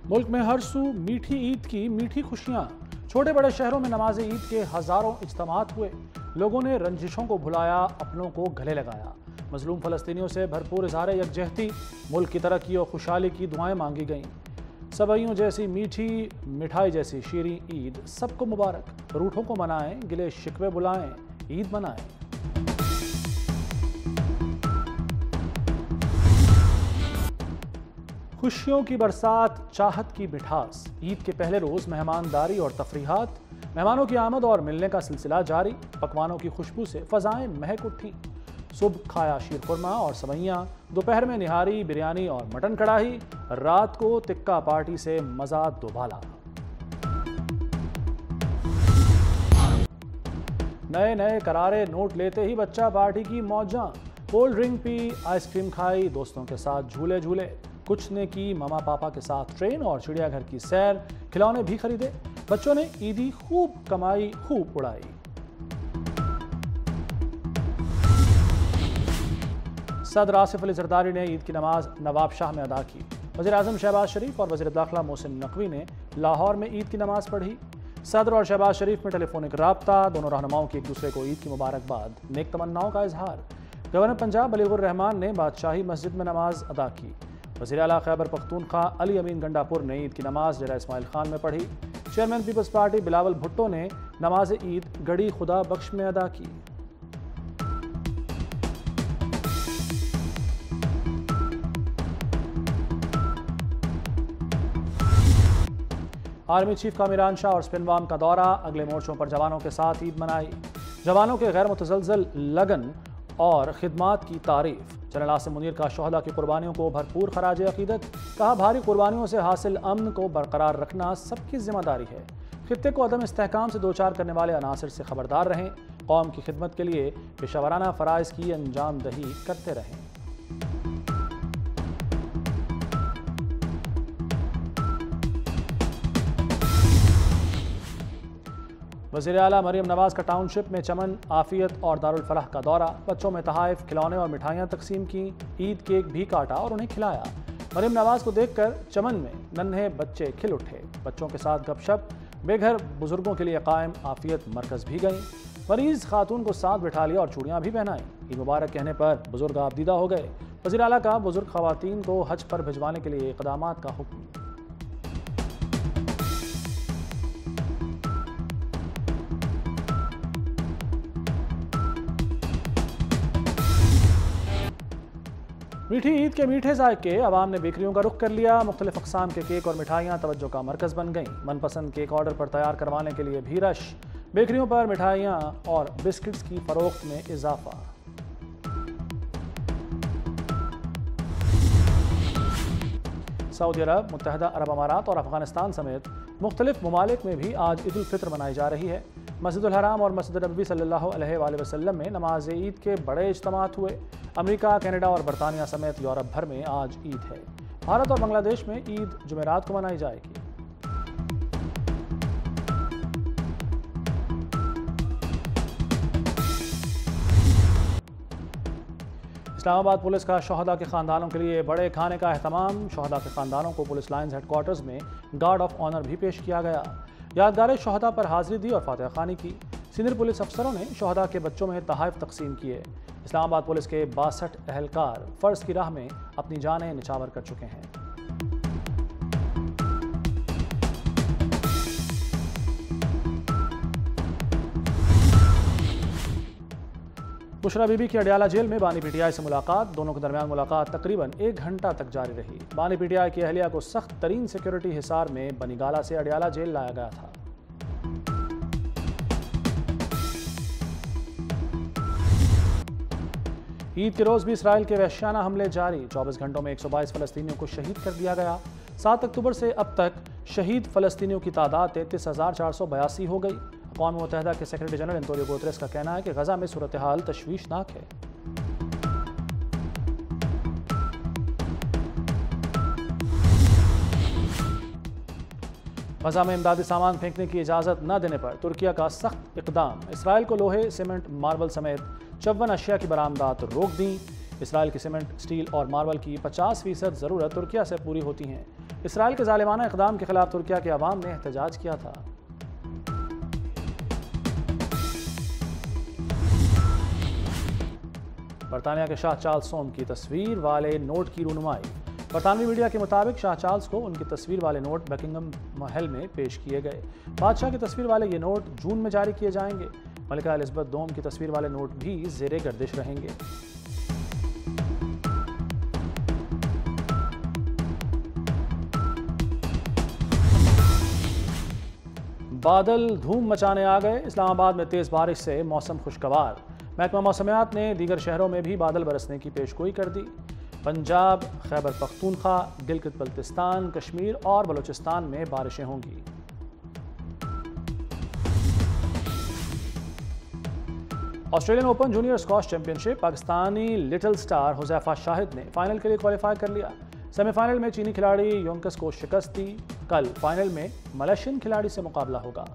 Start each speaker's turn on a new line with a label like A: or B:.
A: मुल्क में हर सू मीठी ईद की मीठी खुशियां। छोटे बड़े शहरों में नमाज ईद के हजारों इज्तिमात हुए। लोगों ने रंजिशों को भुलाया, अपनों को गले लगाया। मजलूम फलस्तीनियों से भरपूर इज़हार यकजहती, मुल्क की तरक्की और खुशहाली की दुआएं मांगी गईं। सबइयों जैसी मीठी, मिठाई जैसी शीरीं ईद सबको मुबारक। रूठों को मनाएं, गिले शिकवे बुलाएं, ईद मनाएं। खुशियों की बरसात, चाहत की मिठास। ईद के पहले रोज मेहमानदारी और तफरीहात। मेहमानों की आमद और मिलने का सिलसिला जारी। पकवानों की खुशबू से फजाएं महक उठी। सुबह खाया शीरखुरमा और सवैयां, दोपहर में निहारी, बिरयानी और मटन कढ़ाई, रात को टिक्का पार्टी से मजा दोबाला। नए नए करारे नोट लेते ही बच्चा पार्टी की मौजां। कोल्ड ड्रिंक पी, आइसक्रीम खाई, दोस्तों के साथ झूले झूले। कुछ ने की मामा पापा के साथ ट्रेन और चिड़ियाघर की सैर। खिलौने भी खरीदे। बच्चों ने ईदी खूब कमाई, खूब उड़ाई। सदर आसिफ अली जरदारी ने ईद की नमाज नवाबशाह में अदा की। वज़ीर आज़म शहबाज शरीफ और वज़ीर दाखिला मोहसिन नकवी ने लाहौर में ईद की नमाज पढ़ी। सदर और शहबाज शरीफ में टेलीफोनिक राब्ता। दोनों रहनुमाओं की एक दूसरे को ईद की मुबारकबाद, नेक तमन्नाओं का इजहार। गवर्नर पंजाब बलीगुर रहमान ने बादशाही मस्जिद में नमाज अदा की। वज़ीर आला खैबर पख्तूनख्वा अली अमीन गंडापुर ने ईद की नमाज डेरा इस्माइल खान में पढ़ी। Chairman peoples party Bilawal Bhutto ने नमाज ईद गड़ी खुदा बख्श में अदा की। आर्मी चीफ का मीरान शाह और स्पिनवाम का दौरा। अगले मोर्चों पर जवानों के साथ ईद मनाई। जवानों के गैर मुतज़लज़ल लगन और खिदमात की तारीफ। जनरल आसिम मुनीर का शोहदा की कुर्बानियों को भरपूर खराज अकीदत। कहा, भारी कुर्बानियों से हासिल अमन को बरकरार रखना सबकी जिम्मेदारी है। खित्ते को अदम इस्तेहकाम से दो चार करने वाले अनासर से खबरदार रहें। कौम की खिदमत के लिए पेशावराना फ़राइज़ की अंजाम दही करते रहें। वज़ीर आला मरियम नवाज़ का टाउनशिप में चमन, आफियत और दारुल फलाह का दौरा। बच्चों में तहाइफ, खिलौने और मिठाइयाँ तकसीम की। ईद केक भी काटा और उन्हें खिलाया। मरियम नवाज़ को देखकर चमन में नन्हे बच्चे खिल उठे। बच्चों के साथ गपशप। बेघर बुजुर्गों के लिए कायम आफियत मरकज़ भी गईं। मरीज़ खातून को साथ बिठा लिया और चूड़ियाँ भी पहनाई। ईद मुबारक कहने पर बुजुर्ग आबदीदा हो गए। वज़ीर आला का बुजुर्ग ख़वातीन को हज पर भिजवाने के लिए इक़दामात का हुक्म। मीठी ईद के मीठे जायके। अवाम ने बेकरियों का रुख कर लिया। मुख्तलिफ अक़साम के केक और मिठाइयाँ तवज्जो का मरकज़ बन गईं। मनपसंद केक ऑर्डर पर तैयार करवाने के लिए भी रश। बेकरियों पर मिठाइयाँ और बिस्किट्स की फ़रोख्त में इजाफा। सऊदी अरब, मुत्तहदा अरब अमारात और अफगानिस्तान समेत मुख्तलिफ ममालिक में भी आज ईद उल फित्र मनाई जा रही है। मस्जिदुल हराम और मस्जिद नबवी सल्लल्लाहु अलैहि वसल्लम में नमाज ईद के बड़े इज्तिमात हुए। अमेरिका, कनाडा और बरतानिया समेत यूरोप भर में आज ईद है। भारत और बांग्लादेश में ईद जुमेरात को मनाई जाएगी। इस्लामाबाद पुलिस का शोहदा के खानदानों के लिए बड़े खाने का अहतमाम। शोहदा के खानदानों को पुलिस लाइन्स हेडक्वार्टर्स में गार्ड ऑफ ऑनर भी पेश किया गया। यादगार शोहदा पर हाजिरी दी और फातिहा खानी की। सीनियर पुलिस अफसरों ने शोहदा के बच्चों में तहाइफ तकसीम किए। इस्लामाबाद पुलिस के 62 अहलकार फ़र्ज की राह में अपनी जानें निछावर कर चुके हैं। बुशरा बीबी की अडियाला जेल में बानी पीटीआई से मुलाकात। दोनों के दरमियान मुलाकात तकरीबन 1 घंटा तक जारी रही। बानी पीटीआई की अहलिया को सख्त तरीन सिक्योरिटी हिसार में बनीगाला से अडियाला जेल लाया गया था। ईद के रोज भी इसराइल के वहशियाना हमले जारी। 24 घंटों में 122 फलस्तीनियों को शहीद कर दिया गया। 7 अक्टूबर से अब तक शहीद फलस्तीनियों की तादाद 33,482 हो गई। अक़वाम मुत्तहदा के सेक्रेटरी जनरल एंटोनियो गुतेरेस का कहना है कि गजा में सूरत हाल तशवीशनाक है। गजा में इमदादी सामान फेंकने की इजाज़त न देने पर तुर्किया का सख्त इक़दाम। इसराइल को लोहे, सीमेंट, मार्बल समेत 54 अशिया की बरामदात रोक दी। इसराइल की सीमेंट, स्टील और मार्बल की 50% ज़रूरत तुर्किया से पूरी होती है। इसराइल के जालिमाना इक़दाम के खिलाफ तुर्किया के अवाम ने एहतजाज किया था। बरतानिया के शाह चार्ल्स सोम की तस्वीर वाले नोट की रूनुमाई। बरतानवी मीडिया के मुताबिक शाह चार्ल्स को उनकी तस्वीर वाले नोट बकिंगम महल में पेश किए गए। बादशाह की तस्वीर वाले ये नोट जून में जारी किए जाएंगे। मलिका एलिज़ाबेथ दोम की तस्वीर वाले नोट भी ज़ेरे गर्दिश रहेंगे। बादल धूम मचाने आ गए। इस्लामाबाद में तेज़ बारिश से मौसम खुशगवार। महकमा मौसमियात ने दीगर शहरों में भी बादल बरसने की पेशगोई कर दी। पंजाब, खैबर पख्तूनख्वा, गिलगित बल्तिस्तान, कश्मीर और बलूचिस्तान में बारिशें होंगी। Australian open junior squash championship Pakistani little star Huzaifa Shahid ने फाइनल के लिए क्वालिफाई कर लिया। सेमीफाइनल में चीनी खिलाड़ी योंकस को शिकस्त दी। कल फाइनल में मलेशियन खिलाड़ी से मुकाबला होगा।